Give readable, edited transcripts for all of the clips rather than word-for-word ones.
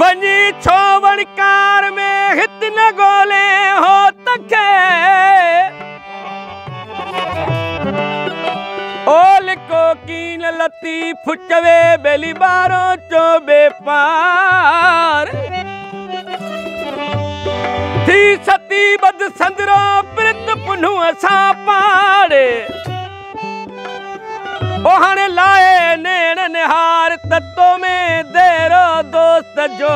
वञी छो वणकार में हित न गोले हो तखे ओल को कीन लतीफ चवे बेली बारो चोबे पार थी सती बद संदरो प्रित पुन्हू असा पाड़े ओहने लाए नेण निहार तत्तो में देरो दोस्त जो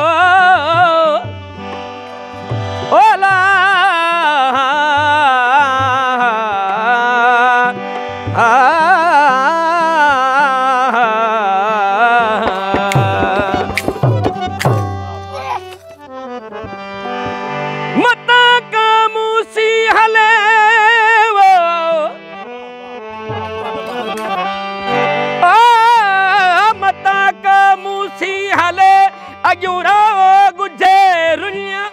ओला मता का मूसी हले हले अजूरा गुझे रुनिया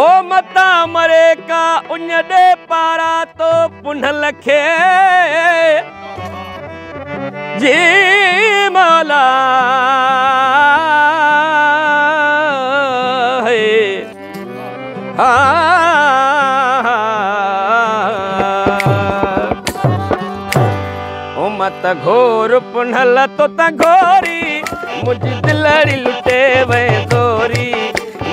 ओ मता मरे का उन दे पारा तो पुनः लखे जी मौला मत घोर पुनल तो घोरी मुझी दिलड़ी लुटे वे दोरी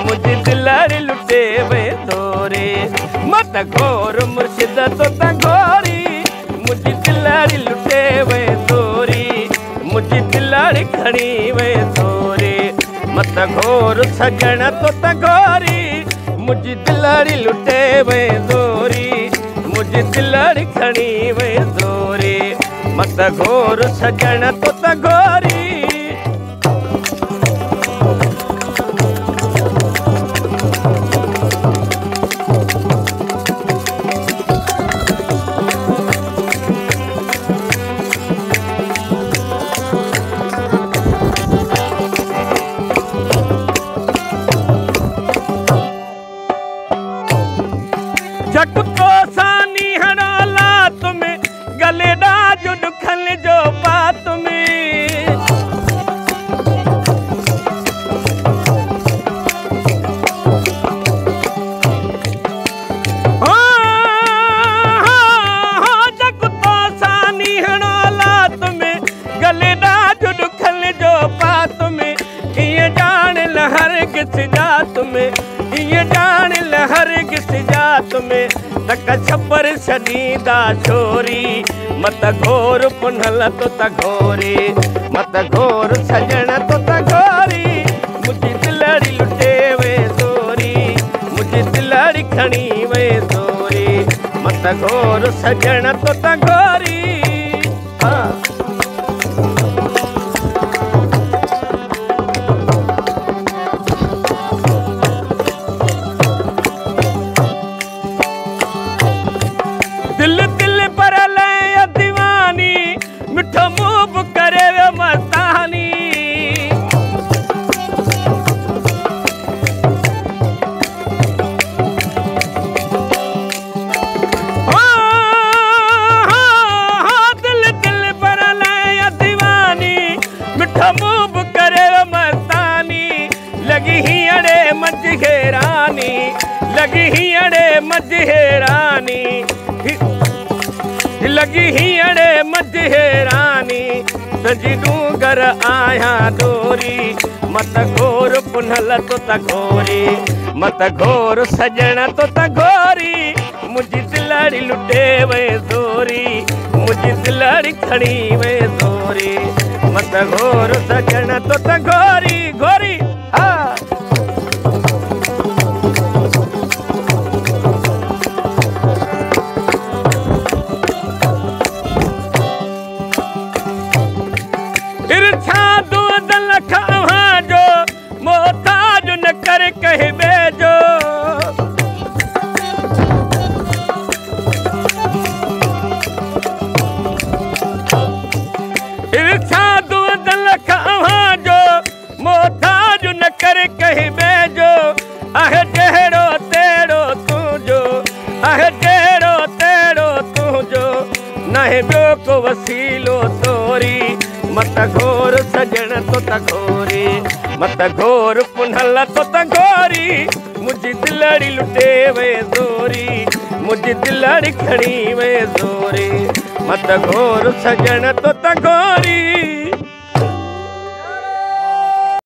मुझी दिलड़ी लुटे वे दोरी मत घोर मुर्शिद तो घोरी मुझी दिलड़ी लुटे वे दोरी मुझी दिलड़ी खड़ी वे दोरी मत घोर सजन तो घोरी मुझी दिलड़ी लुटे वे दोरी मुझी दिलड़ी खड़ी वे दोरी मत घोर सजन तो घोरी जट को सानी हड़ाला तुम्हें गले डाज दुखल जो बात में जट को सानी हड़ाला तुम्हें गले डाज दुखल जो बात में ये जान लहर किस जात में ये जान लहर किस जात में तक छपर शदीदा छोरी मत घोर पुनल तो घोरी मत घोर सजन तो घोरी मुझी दिलड़ी लुटे वे दोरी मुझी दिलड़ी खड़ी वे दोरी मत घोर सजन तो घोरी दिल दिल पर ले दीवानी मिठो मुँह करे वे मस्तानी दिल दिल पर ले दीवानी मिठो मुँह करे वे मस्तानी लगी ही अड़े मजहेरानी लगी ही अड़े मजहेरानी लगी ही अड़े मजहेरानी सजनू घर आया डोरी मत घोर पुनल तो घोरी मत घोर सजन तो घोरी मुझी दिलड़ी लुटे वे दोरी मुझी दिलड़ी खड़ी वे दोरी मत घोर सजन तो घोरी घोरी मोहताज न कर कह बेजो इर्छा दूध लखा जो मोहताज न कर कह बेजो अह जहरो तेरो तू जो अह जहरो तेरो तू जो नहे ब्यो को वसीलो तोरी मत घोर सजण तो तखोरी मत घोर पुनल तो तखोरी मुझी दिलड़ी लुटे वे जोरी मुझी दिलड़ी खड़ी वे जोरी मत घोर सजण तो तखोरी।